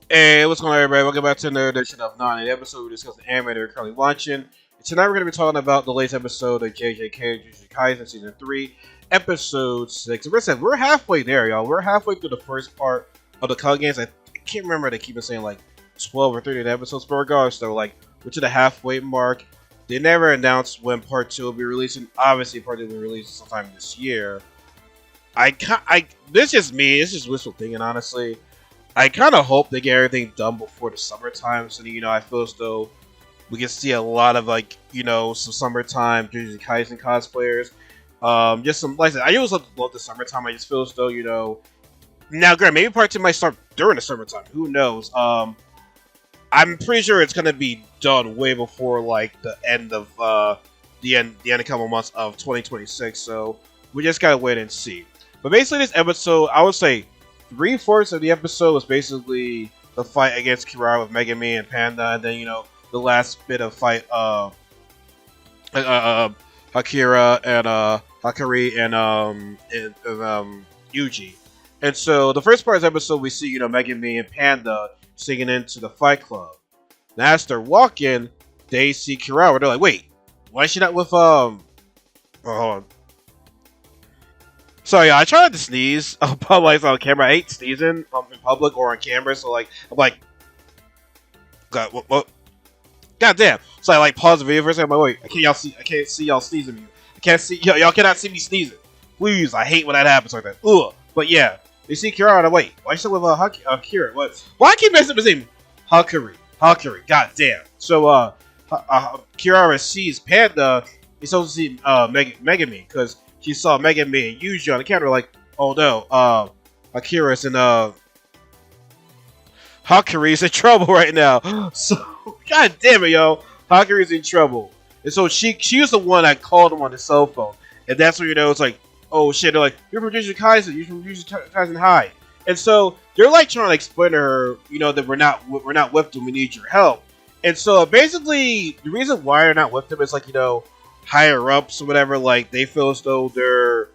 Hey, what's going on, everybody? Welcome back to another edition of Nani, the episode we discuss the anime that we're currently watching. And tonight we're going to be talking about the latest episode of JJK, JJK Season 3, Episode 6. And we're halfway there, y'all. We're halfway through the first part of the Cog Games. I can't remember, they keep on saying like 12 or 13 episodes, but regardless, though, like, we're to the halfway mark. They never announced when Part 2 will be releasing. Obviously, Part 2 will be released sometime this year. This is me, this is wishful thinking, honestly. I kind of hope they get everything done before the summertime, so I feel as though we can see a lot of some summertime Jujutsu Kaisen cosplayers. Just some, like I said, I always love the summertime. I just feel as though now, granted, maybe part two might start during the summertime. Who knows? I'm pretty sure it's gonna be done way before like the end of the end of a couple months of 2026. So we just gotta wait and see. But basically, this episode, I would say, 3/4 of the episode was basically the fight against Kirara with Megami and Panda, and then the last bit of fight Akira and Hakari and Yuji. And so the first part of the episode we see Megami and Panda singing into the Fight Club. Now as they're walking, they see Kirara. They're like, wait, why is she not with Oh, hold on. Sorry, I tried to sneeze on camera. I hate sneezing in public or on camera. So I'm like, God, what? God damn! So I pause the video for a second. I'm like, wait, I can't see y'all sneezing. I can't see y'all cannot see me sneezing. Please, I hate when that happens like that. Ugh. But yeah, they see Kirara. Wait, why is she with Kira? What? Why I keep messing up his name? Hakari. God damn. So Kirara sees Panda. He's supposed to see Megami because she saw Megami and Yuji on the camera. Like, oh no, Akira's in Hakari's in trouble right now. So, god damn it, yo. Hakari's in trouble. And so she was the one that called him on the cell phone. And that's when it's like, oh shit, they're like, you're from Jujutsu Kaisen, you're from Jujutsu Kaisen High. And so they're like trying to explain to her, that we're not with them, we need your help. And so basically the reason why they're not with them is higher ups or whatever, like they feel as though their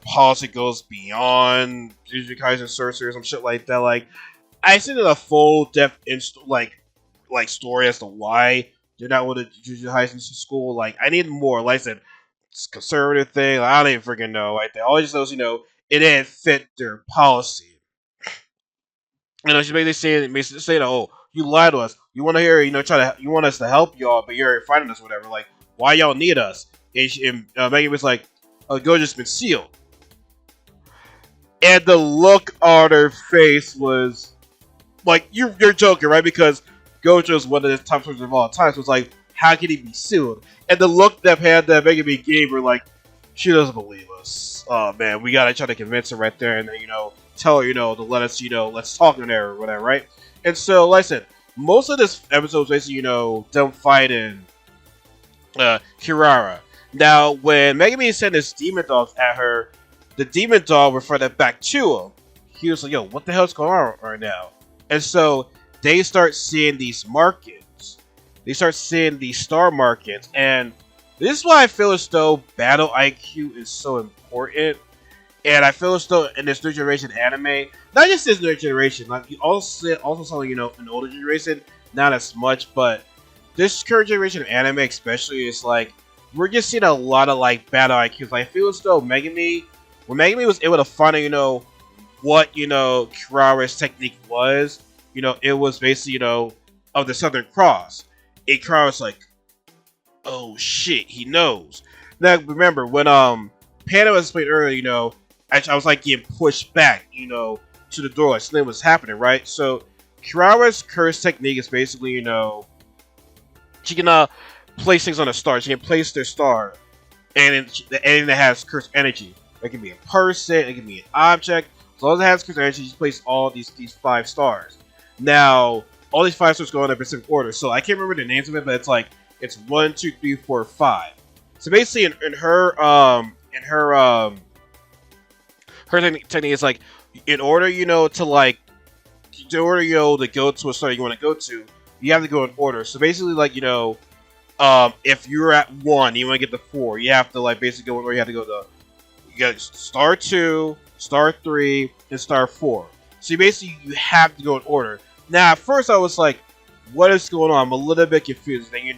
policy goes beyond Jujutsu Kaisen sorcery or some shit like that. Like I seen a full depth story as to why they're not with the Jujutsu Kaisen school. Like I need more. Like I said, it's a conservative thing. Like, I don't even freaking know. Like they always knows, it didn't fit their policy. She's basically saying, oh, you lied to us. You want to hear, you want us to help y'all, but you're fighting us, or whatever. Like, why y'all need us? And Megan was like, oh, Gojo's been sealed. And the look on her face was like, you're joking, right? Because Gojo's one of the top soldiers of all time. So it's like, how can he be sealed? And the look that Megami gave her, like, she doesn't believe us. Oh man, we gotta try to convince her right there, and then tell her to let us let's talk in there or whatever, right? And so, like I said, most of this episode is basically them fighting Kirara. Now, when Megami sent his demon dogs at her, the demon dog referred back to him. He was like, yo, what the hell's going on right now? And so they start seeing these markings. They start seeing these star markings. And this is why I feel as though battle IQ is so important. And I feel as though in this new generation anime, not just this new generation, like you also saw an older generation, not as much, but this current generation of anime especially is like, we're just seeing a lot of battle IQs. Like I feel as though when Megami was able to find out, what Kirara's technique was, it was basically of the Southern Cross. And Kirara's like, oh shit, he knows. Now remember when Panda was played earlier, I was like getting pushed back, to the door, like something was happening, right? So Kirara's curse technique is basically, she can place things on a star. She can place their star, and anything that has cursed energy. It can be a person, it can be an object. As long as it has cursed energy, she places all these 5 stars. Now, all these 5 stars go in a specific order. So I can't remember the names of it, but it's 1, 2, 3, 4, 5. So basically, in her technique is like, in order to go to a star you want to go to, you have to go in order. So basically, if you're at 1, you want to get to 4, you have to basically go in order. You have to go to star 2, star 3, and star 4. So you have to go in order. Now, at first I was like, what is going on? I'm a little bit confused. Then,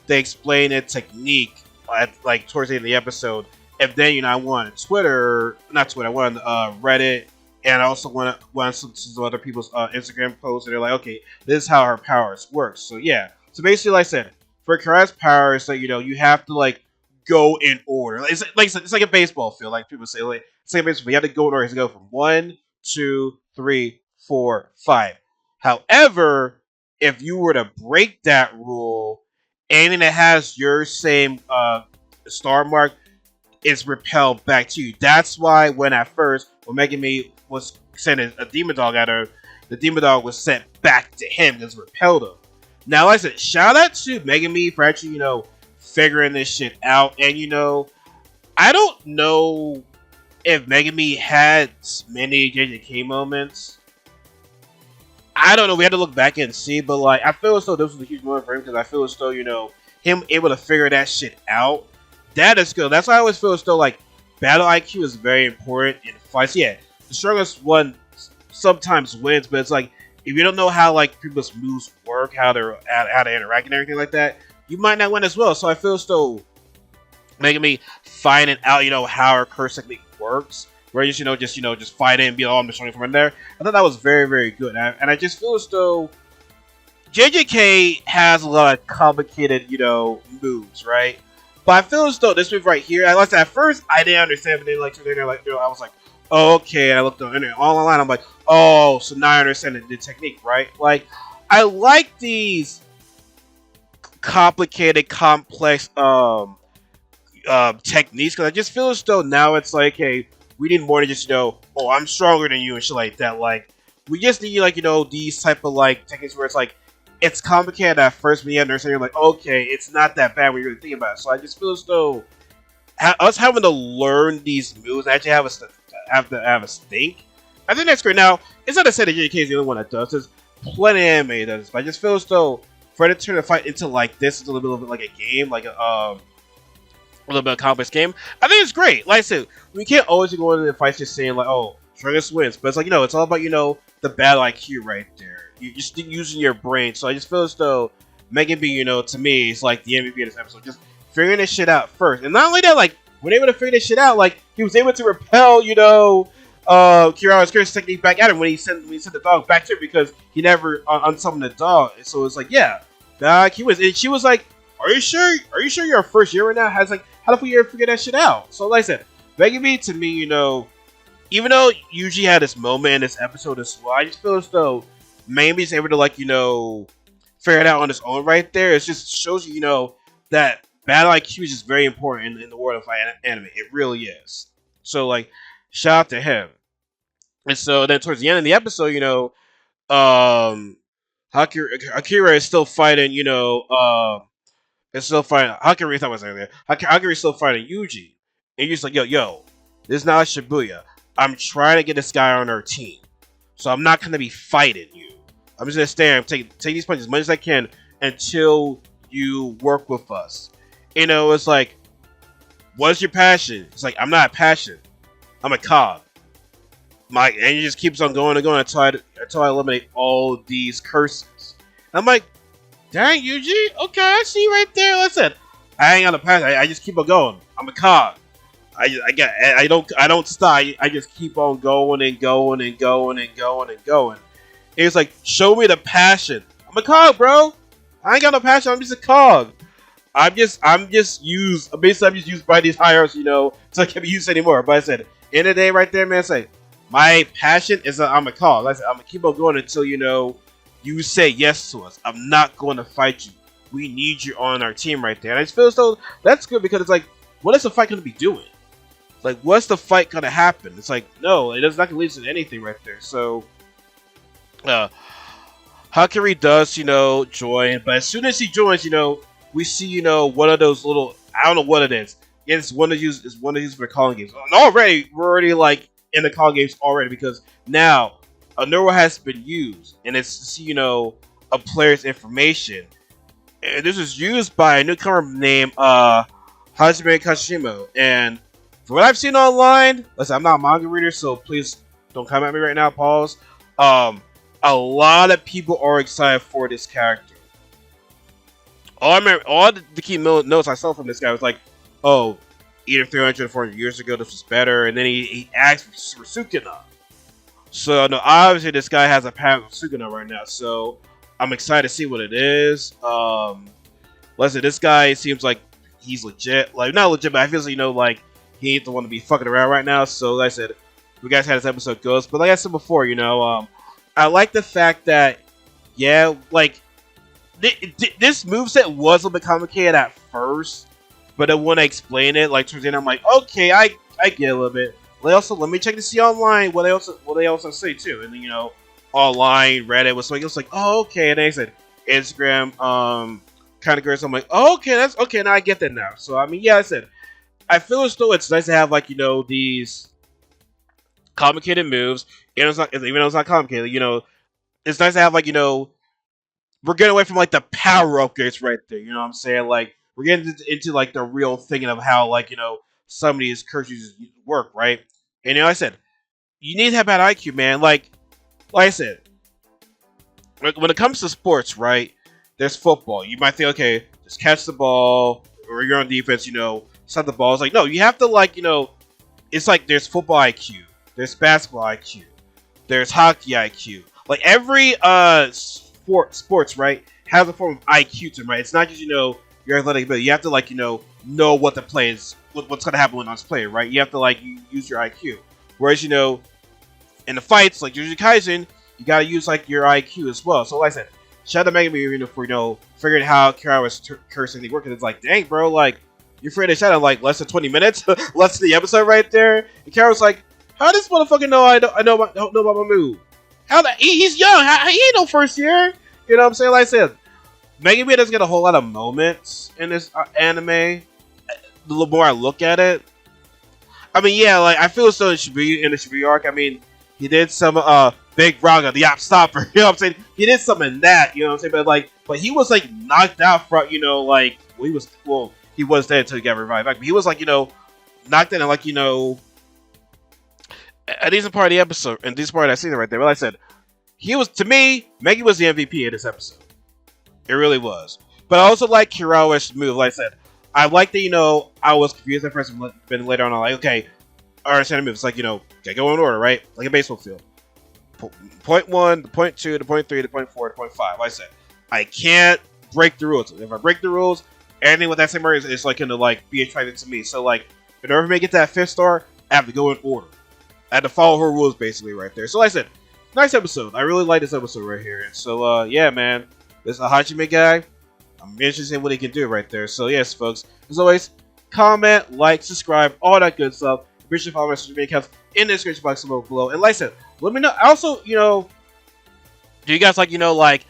they explain a technique at, like, towards the end of the episode. And then, I went on Twitter, not Twitter, I went on Reddit, and I also went on some other people's Instagram posts, and they're like, okay, this is how her powers work. So, yeah. So, basically, like I said, for Kirara's powers, that, you have to, like, go in order. It's like a baseball field, like people say. Like, it's like a baseball field. You have to go in order. You have to go from 1, 2, 3, 4, 5. However, if you were to break that rule, anything that has your same star mark is repelled back to you. That's why when Megami was sending a demon dog at her, the demon dog was sent back to him because it repelled him. Now, like I said, shout out to Megami for actually, figuring this shit out. And, I don't know if Megami had many JJK moments. I don't know. We had to look back and see, but like I feel as though this was a huge moment for him because I feel as though him able to figure that shit out. That is good. That's why I always feel as though like battle IQ is very important in fights. Yeah, the strongest one sometimes wins, but it's like if you don't know how like people's moves work, how to interact and everything like that, you might not win as well. So I feel as though Megami finding out how her curse technique works. Where you just fight in and be like, oh, I'm just showing from in there. I thought that was very, very good. And I just feel as though JJK has a lot of complicated, moves, right? But I feel as though this move right here, at first I didn't understand, but then I was like, oh, okay. And I looked on the internet all online. I'm like, oh, so now I understand the technique, right? Like, I like these complicated, complex techniques because I just feel as though now it's like, hey, we need more than just, oh, I'm stronger than you and shit like that. Like, we just need, like, these type of, like, techniques where it's, like, it's complicated at first, but you understand, you're like, okay, it's not that bad when you're really thinking about it. So I just feel as though us having to learn these moves, actually have a stink. I think that's great. Now, it's not to say that JJK is the only one that does this. Plenty of anime does this, but I just feel as though for it to turn the fight into, like, this, it's a little bit like a game, like a little bit of a complex game. I think it's great. Like I said, we can't always go into the fights just saying like, oh, strongest wins. But it's like, it's all about, the battle IQ right there. You're just using your brain. So I just feel as though Megami, to me, is like the MVP of this episode. Just figuring this shit out first. And not only that, like, when able to figure this shit out, like, he was able to repel, Kirara's curse technique back at him when he sent the dog back to her because he never unsummoned the dog. And so it's like, yeah, he was. And she was like, Are you sure you're first year right now? How the fuck you ever figure that shit out? So like I said, Megami to me, even though Yuji had this moment in this episode as well, I just feel as though Megami's able to like, figure it out on his own right there. It just shows you, that battle IQ is just very important in the world of anime. It really is. So like, shout out to him. And so then towards the end of the episode, Akira is still fighting, it's still fighting. Hakari thought was there. Hakari's still fighting Yuji. And Yuji's like, yo, this is not Shibuya. I'm trying to get this guy on our team. So I'm not going to be fighting you. I'm just going to stay and take these punches as much as I can until you work with us. It's like, what's your passion? It's like, I'm not passionate. I'm a cog. And he just keeps on going and going until I eliminate all these curses. I'm like, dang, Yuji? Okay, I see right there. Listen, I ain't got a pass. I just keep on going. I'm a cog. I don't stop. I just keep on going and going and going and going and going. It's like, show me the passion. I'm a cog, bro. I ain't got no passion. I'm just a cog. I'm just used. Basically, I'm just used by these hires, so I can't be used anymore. But I said, end of the day, right there, man. I say, my passion is that I'm a cog. Like I said, I'm gonna keep on going until you say yes to us. I'm not going to fight you. We need you on our team right there. And I just feel as though that's good because it's like, what is the fight going to be doing? It's like, what's the fight going to happen? It's like, no, it's not going to lead to anything right there. So, Hakari does, join. But as soon as he joins, we see, one of those little, I don't know what it is. It's one of these for calling games. And we're already like in the calling games already because now a neural has been used, and it's to see, a player's information. And this is used by a newcomer named Hajime Kashimo. And from what I've seen online, listen, I'm not a manga reader, so please don't come at me right now. Pause. a lot of people are excited for this character. All the key notes I saw from this guy was like, oh, either 300 or 400 years ago, this was better. And then he asked for Sukuna. So, no, obviously, this guy has a pack of Sukuna right now. So, I'm excited to see what it is. Listen, this guy seems like he's legit. Like, not legit, but I feel like, like, he ain't the one to be fucking around right now. So, like I said, you guys had this episode goes. But like I said before, I like the fact that, yeah, like, this moveset was a bit complicated at first, but then when I explain it, like towards the end, I'm like, okay, I get a little bit. Let me check to see online what they also say too, and then online Reddit was like, oh, okay, and then I said Instagram kind of girls. I'm like, oh, okay, that's okay, now I get that now. So I mean, yeah, I said I feel as though it's nice to have like these complicated moves, and it's not, even though it's not complicated, it's nice to have like we're getting away from like the power upgrades right there. You know what I'm saying? Like we're getting into like the real thinking of how like some of these curses work, right? And like I said, you need to have bad IQ, man. Like I said, when it comes to sports, right? There's football. You might think, okay, just catch the ball, or you're on defense. Stop the ball. It's like no, you have to like it's like there's football IQ, there's basketball IQ, there's hockey IQ. Like every sports, right, has a form of IQ to them, right? It's not just your athletic ability. You have to like know what the play is, what's gonna happen when it's played, right? You have to like use your IQ. Whereas in the fights like JJK Kaisen, you gotta use like your IQ as well. So like I said, shout out to Megami for figuring out how Kirara was cursing the work. And it's like, dang, bro, like you're afraid to shout out like less than 20 minutes, less than the episode right there. And Kirara was like, how does this motherfucker know I know about my move? He's young. He ain't no first year. You know what I'm saying? Like I said, Megami doesn't get a whole lot of moments in this anime. The more I look at it, I mean, yeah, like I feel as though it should be in the Shibuya arc. I mean, he did some Big Raga, the Op Stopper. You know what I'm saying? He did some in that. You know what I'm saying? But he was like knocked out from like he was dead until he got revived back. But he was like knocked in and like a decent part of the episode, and decent part of that scene right there. But like I said, he was, to me, Meggy was the MVP of this episode. It really was. But I also like Kirara's move. Like I said, I like that, I was confused at first, but later on I'm like, okay, I understand the move. It's like, okay, go in order, right? Like a baseball field. Point 1, the point 2, the point 3, the point 4, the point 5. Like I said, I can't break the rules. If I break the rules, anything with that same area is like going to like be attracted to me. So like, in order for me to get that 5th star, I have to go in order. I had to follow her rules basically right there. So like I said, nice episode. I really like this episode right here. And so yeah, man, this is a Hajime guy. I'm interested in what he can do right there. So yes, folks, as always, comment, like, subscribe, all that good stuff. Be sure to follow my social media accounts in the description box below. And like I said, let me know. Also, do you guys like like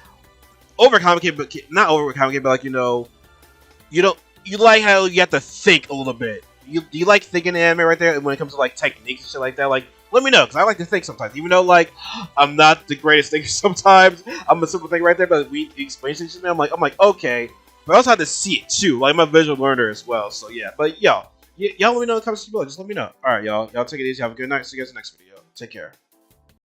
overcomplicate, but not overcomplicate, but like you like how you have to think a little bit. Do you like thinking anime right there when it comes to like techniques and shit like that? Like, let me know, because I like to think sometimes. Even though like I'm not the greatest thinker sometimes, I'm a simple thing right there. But we explain things to me. I'm like okay, but I also have to see it too. Like I'm a visual learner as well. So yeah, but y'all let me know in the comments below. Just let me know. All right, y'all take it easy. Have a good night. See you guys in the next video. Take care.